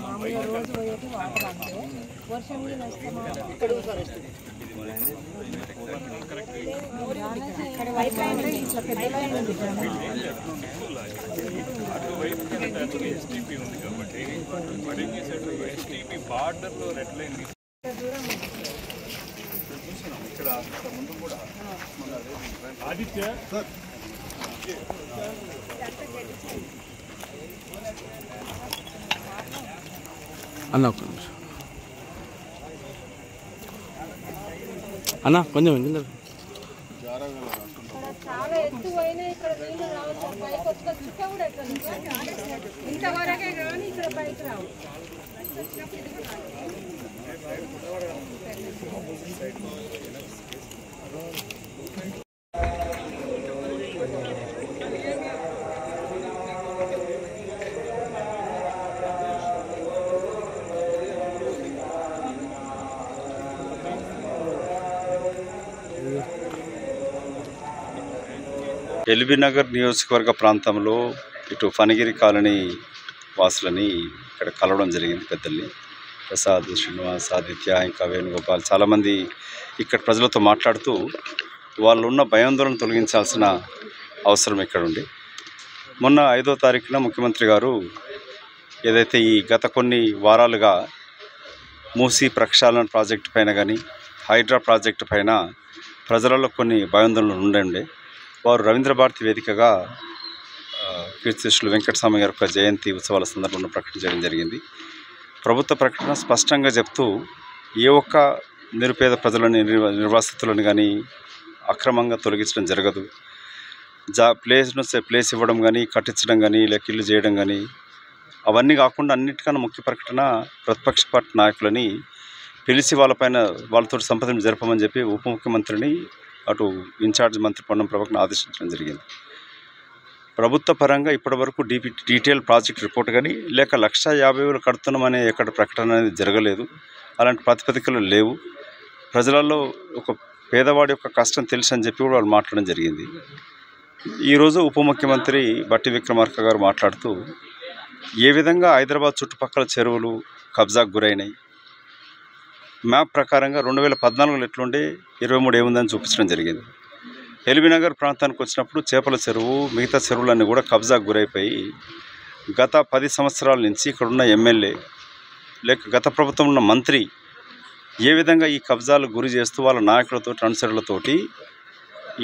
మామూలుగా రోజు పోయేది వాటర్ అంటే వర్షం నీళ్ళు వస్తే బార్డర్లో రెడ్ లైన్ ఇక్కడ ముందు కూడా ఆదిత్య అన్న ఒక్క నిమిషం అన్న కొంచెం చాలా ఎత్తు పోయినా ఇక్కడ నీళ్ళు రావచ్చు పైకి వచ్చి చుట్టూ కూడా ఎక్కడ ఇంతవరకే కానీ ఇక్కడ పైకి రావు. ఎల్బీనగర్ నియోజకవర్గ ప్రాంతంలో ఇటు ఫణిగిరి కాలనీ వాసులని ఇక్కడ కలవడం జరిగింది. పెద్దల్ని ప్రసాద్, శ్రీనివాస్, ఆదిత్య, ఇంకా వేణుగోపాల్ చాలామంది ఇక్కడ ప్రజలతో మాట్లాడుతూ వాళ్ళు ఉన్న భయాందోళన తొలగించాల్సిన అవసరం ఇక్కడ ఉంది. మొన్న 5వ తారీఖున ముఖ్యమంత్రి గారు ఏదైతే ఈ గత కొన్ని వారాలుగా మూసీ ప్రక్షాళన ప్రాజెక్టు పైన కానీ హైడ్రా ప్రాజెక్టు పైన ప్రజలలో కొన్ని భయాందోళనలు ఉండే వారు రవీంద్ర భారతి వేదికగా కీర్తిశేషులు వెంకటస్వామి గారి యొక్క జయంతి ఉత్సవాల సందర్భంలో ప్రకటించడం జరిగింది. ప్రభుత్వ ప్రకటన స్పష్టంగా చెప్తూ ఏ ఒక్క నిరుపేద ప్రజలని నిర్వాసితులను కానీ అక్రమంగా తొలగించడం జరగదు. ప్లేస్ ఇవ్వడం కానీ కట్టించడం కానీ లేక ఇల్లు చేయడం కానీ అవన్నీ కాకుండా అన్నిటికన్నా ముఖ్య ప్రకటన ప్రతిపక్ష పార్టీ నాయకులని పిలిచి వాళ్ళతో సంప్రదింపు జరపమని చెప్పి ఉప ముఖ్యమంత్రిని అటు ఇన్ఛార్జ్ మంత్రి పొన్నం ప్రభాకర్ని ఆదేశించడం జరిగింది. ప్రభుత్వ పరంగా ఇప్పటివరకు డీటెయిల్ ప్రాజెక్ట్ రిపోర్ట్ కానీ లేక 1,50,000 కడుతున్నామనే ఎక్కడ ప్రకటన అనేది జరగలేదు. అలాంటి ప్రతిపదికలు లేవు. ప్రజలలో ఒక పేదవాడి యొక్క కష్టం తెలుసు అని చెప్పి కూడా వాళ్ళు మాట్లాడడం జరిగింది. ఈరోజు ఉప ముఖ్యమంత్రి బట్టి విక్రమార్క గారు మాట్లాడుతూ ఏ విధంగా హైదరాబాద్ చుట్టుపక్కల చెరువులు కబ్జాకు గురైనాయి, మ్యాప్ ప్రకారంగా 2014లో ఎట్లుండే 23 ఏముందని చూపించడం జరిగింది. ఎల్బీనగర్ ప్రాంతానికి వచ్చినప్పుడు చేపల చెరువు మిగతా చెరువులన్నీ కూడా కబ్జాకు గురైపోయి గత 10 సంవత్సరాల నుంచి ఇక్కడున్న ఎమ్మెల్యే లేక గత ప్రభుత్వం ఉన్న మంత్రి ఏ విధంగా ఈ కబ్జాలు గురి చేస్తూ వాళ్ళ నాయకులతో అనుచరులతోటి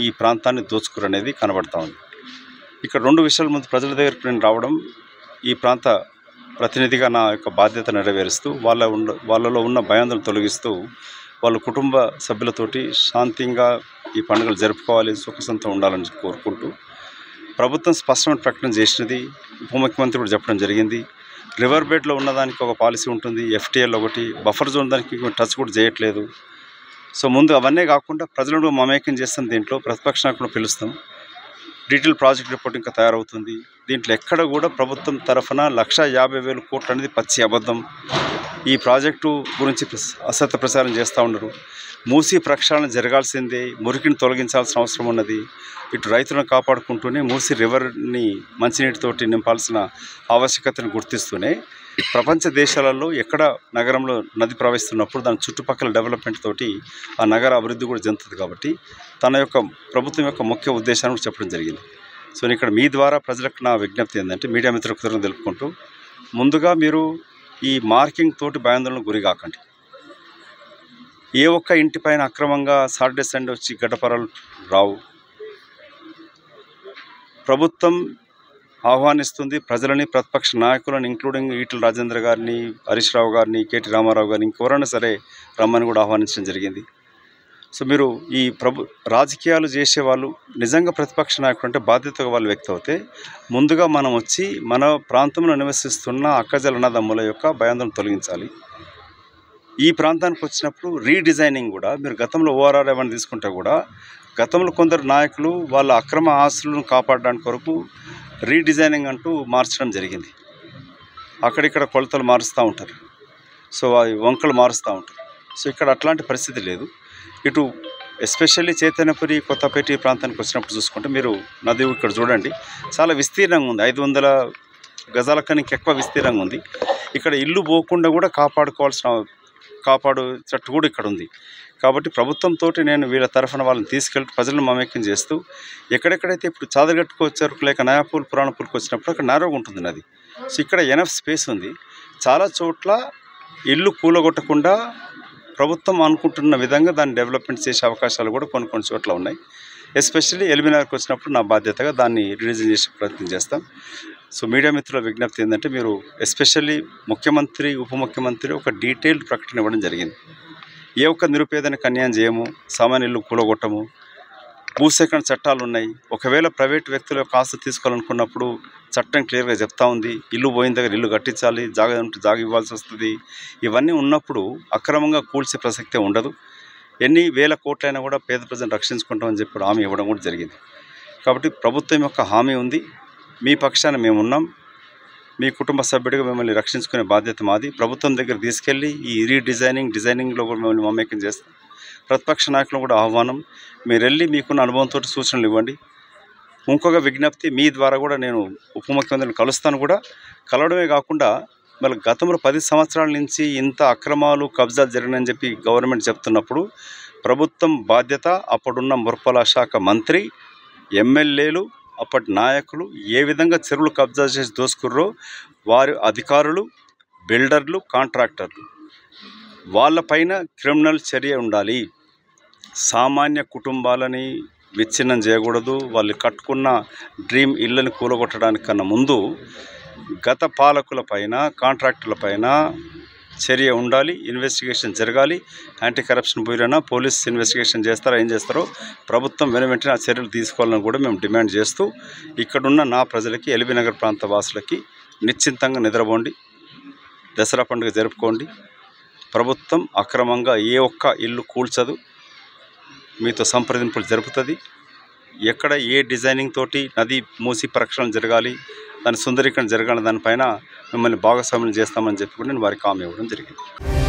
ఈ ప్రాంతాన్ని దోచుకురనేది కనబడతా ఉంది. ఇక్కడ 2 విషయాల ముందు ప్రజల దగ్గరికి నేను రావడం, ఈ ప్రాంత ప్రతినిధిగా నా యొక్క బాధ్యత నెరవేరుస్తూ వాళ్ళలో ఉన్న భయాందోళన తొలగిస్తూ వాళ్ళ కుటుంబ సభ్యులతోటి శాంతంగా ఈ పండుగలు జరుపుకోవాలి, సుఖసంతం ఉండాలని కోరుకుంటూ ప్రభుత్వం స్పష్టమైన ప్రకటన చేసినది. ఉప ముఖ్యమంత్రి కూడా చెప్పడం జరిగింది. రివర్ బెడ్లో ఉన్నదానికి ఒక పాలసీ ఉంటుంది, ఎఫ్టీఎల్ ఒకటి, బఫర్ జోన్ దానికి టచ్ కూడా చేయట్లేదు. సో ముందు అవన్నీ కాకుండా ప్రజలను మమేకం చేస్తాం. దీంట్లో ప్రతిపక్ష నాయకులను పిలుస్తాం. డీటెయిల్ ప్రాజెక్ట్ రిపోర్ట్ ఇంకా తయారవుతుంది. దీంట్లో ఎక్కడ కూడా ప్రభుత్వం తరఫున 1,50,000 కోట్లు అనేది పచ్చి అబద్ధం. ఈ ప్రాజెక్టు గురించి అసత్య ప్రచారం చేస్తూ ఉన్నారు. మూసీ ప్రక్షాళన జరగాల్సిందే, మురికిని తొలగించాల్సిన అవసరం ఉన్నది. ఇటు రైతులను కాపాడుకుంటూనే మూసీ రివర్ని మంచినీటితోటి నింపాల్సిన ఆవశ్యకతను గుర్తిస్తూనే ప్రపంచ దేశాలలో ఎక్కడ నగరంలో నది ప్రవహిస్తున్నప్పుడు దాని చుట్టుపక్కల డెవలప్మెంట్ తోటి ఆ నగర అభివృద్ధి కూడా చెందుతుంది. కాబట్టి తన యొక్క ప్రభుత్వం యొక్క ముఖ్య ఉద్దేశాన్ని కూడా చెప్పడం జరిగింది. సో ఇక్కడ మీ ద్వారా ప్రజలకు నా విజ్ఞప్తి ఏంటంటే, మీడియా మిత్రులకు తెలుపుకుంటూ ముందుగా మీరు ఈ మార్కింగ్ తోటి భయాందోళనకు గురి కాకండి. ఏ ఒక్క ఇంటిపైన అక్రమంగా సాటర్డే సండే వచ్చి గడ్డపరాలు రావు. ప్రభుత్వం ఆహ్వానిస్తుంది ప్రజలని, ప్రతిపక్ష నాయకులను ఇంక్లూడింగ్ ఈటల రాజేంద్ర గారిని, హరీష్ రావు గారిని, కేటీ రామారావు గారిని, ఇంకెవరైనా సరే రమ్మని కూడా ఆహ్వానించడం జరిగింది. సో మీరు ఈ రాజకీయాలు చేసేవాళ్ళు నిజంగా ప్రతిపక్ష నాయకులు అంటే బాధ్యతగా వాళ్ళు వ్యక్తి అవుతే ముందుగా మనం వచ్చి మన ప్రాంతంలో నివసిస్తున్న అక్కజల అన్నదమ్ముల యొక్క భయాందోళన తొలగించాలి. ఈ ప్రాంతానికి వచ్చినప్పుడు రీడిజైనింగ్ కూడా మీరు గతంలో ఓఆర్ఆర్ ఏమైనా తీసుకుంటే కూడా గతంలో కొందరు నాయకులు వాళ్ళ అక్రమ ఆస్తులను కాపాడడానికి కొరకు రీడిజైనింగ్ అంటూ మార్చడం జరిగింది. అక్కడిక్కడ కొలతలు మారుస్తూ ఉంటారు. సో వంకలు మారుస్తూ ఉంటారు. సో ఇక్కడ అట్లాంటి పరిస్థితి లేదు. ఇటు ఎస్పెషల్లీ చైతన్యపురి కొత్తపేట ప్రాంతానికి వచ్చినప్పుడు చూసుకుంటే మీరు నది ఇక్కడ చూడండి, చాలా విస్తీర్ణంగా ఉంది. 500 గజాల కన్నా ఎక్కువ విస్తీర్ణంగా ఉంది. ఇక్కడ ఇల్లు పోకుండా కూడా కాపాడుచట్టు కూడా ఇక్కడ ఉంది. కాబట్టి ప్రభుత్వంతో నేను వీళ్ళ తరఫున వాళ్ళని తీసుకెళ్ళి ప్రజలను మమేకం చేస్తూ ఎక్కడెక్కడైతే ఇప్పుడు చాదరగట్టుకు వచ్చారు లేక నయాపూల్ పురాణపూల్కి వచ్చినప్పుడు అక్కడ నారోగా ఉంటుంది నది. సో ఇక్కడ ఎనఫ్ స్పేస్ ఉంది. చాలా చోట్ల ఇల్లు కూలగొట్టకుండా ప్రభుత్వం అనుకుంటున్న విధంగా దాన్ని డెవలప్మెంట్ చేసే అవకాశాలు కూడా కొన్ని చోట్ల ఉన్నాయి. ఎస్పెషల్లీ ఎల్బీనగర్కి వచ్చినప్పుడు నా బాధ్యతగా దాన్ని రిలీజ్ చేసే ప్రయత్నం చేస్తాం. సో మీడియా మిత్రుల విజ్ఞప్తి ఏంటంటే మీరు ఎస్పెషల్లీ ముఖ్యమంత్రి ఉప ముఖ్యమంత్రి ఒక డీటెయిల్డ్ ప్రకటన ఇవ్వడం జరిగింది. ఏ ఒక్క నిరుపేదనికి అన్యాయం చేయము, సామాన్య ఇల్లు కూలగొట్టము, భూసేకరణ చట్టాలు ఉన్నాయి. ఒకవేళ ప్రైవేట్ వ్యక్తుల యొక్క ఆస్తి తీసుకోవాలనుకున్నప్పుడు చట్టం క్లియర్గా చెప్తా ఉంది, ఇల్లు పోయిన దగ్గర ఇల్లు కట్టించాలి, జాగా ఉంటే జాగా ఇవ్వాల్సి వస్తుంది. ఇవన్నీ ఉన్నప్పుడు అక్రమంగా కూల్చే ప్రసక్తే ఉండదు. ఎన్ని వేల కోట్లైనా కూడా పేద ప్రజలను రక్షించుకుంటామని చెప్పి హామీ ఇవ్వడం కూడా జరిగింది. కాబట్టి ప్రభుత్వం యొక్క హామీ ఉంది, మీ పక్షాన మేమున్నాం, మీ కుటుంబ సభ్యుడిగా మిమ్మల్ని రక్షించుకునే బాధ్యత మాది. ప్రభుత్వం దగ్గర తీసుకెళ్ళి ఈ డిజైనింగ్లో కూడా మిమ్మల్ని మమేకం చేస్తాం. ప్రతిపక్ష నాయకులు కూడా ఆహ్వానం, మీరు వెళ్ళి మీకున్న అనుభవంతో సూచనలు ఇవ్వండి. ఇంకొక విజ్ఞప్తి, మీ ద్వారా కూడా నేను ఉప ముఖ్యమంత్రిని కలుస్తాను. కూడా కలవడమే కాకుండా మళ్ళీ గతంలో 10 సంవత్సరాల నుంచి ఇంత అక్రమాలు కబ్జాలు జరిగినాయని చెప్పి గవర్నమెంట్ చెప్తున్నప్పుడు ప్రభుత్వం బాధ్యత, అప్పుడున్న మురపాల శాఖ మంత్రి, ఎమ్మెల్యేలు, అప్పటి నాయకులు ఏ విధంగా చెరువులు కబ్జా చేసి దోసుకుర్రో వారి అధికారులు, బిల్డర్లు, కాంట్రాక్టర్లు వాళ్ళపైన క్రిమినల్ చర్య ఉండాలి. సామాన్య కుటుంబాలని విచ్ఛిన్నం చేయకూడదు. వాళ్ళు కట్టుకున్న డ్రీమ్ ఇళ్ళని కూలగొట్టడానికన్నా ముందు గత పాలకులపైన, కాంట్రాక్టర్లపైన చర్య ఉండాలి, ఇన్వెస్టిగేషన్ జరగాలి. యాంటీ కరప్షన్ బ్యూరోనా పోలీస్ ఇన్వెస్టిగేషన్ చేస్తారో ఏం చేస్తారో ప్రభుత్వం వెంటనే ఆ చర్యలు తీసుకోవాలని కూడా మేము డిమాండ్ చేస్తూ ఇక్కడున్న నా ప్రజలకి, ఎల్బీనగర్ ప్రాంత వాసులకి నిశ్చింతంగా నిద్రపోండి, దసరా పండుగ జరుపుకోండి. ప్రభుత్వం అక్రమంగా ఏ ఒక్క ఇల్లు కూల్చదు, మీతో సంప్రదింపులు జరుపుతుంది. ఎక్కడ ఏ డిజైనింగ్ తోటి నది మూసి ప్రక్షాళన జరగాలి, దాని సుందరీకరణ జరగాలి, దానిపైన మిమ్మల్ని భాగస్వామ్యం చేస్తామని చెప్పి కూడా నేను వారికి హామీ ఇవ్వడం జరిగింది.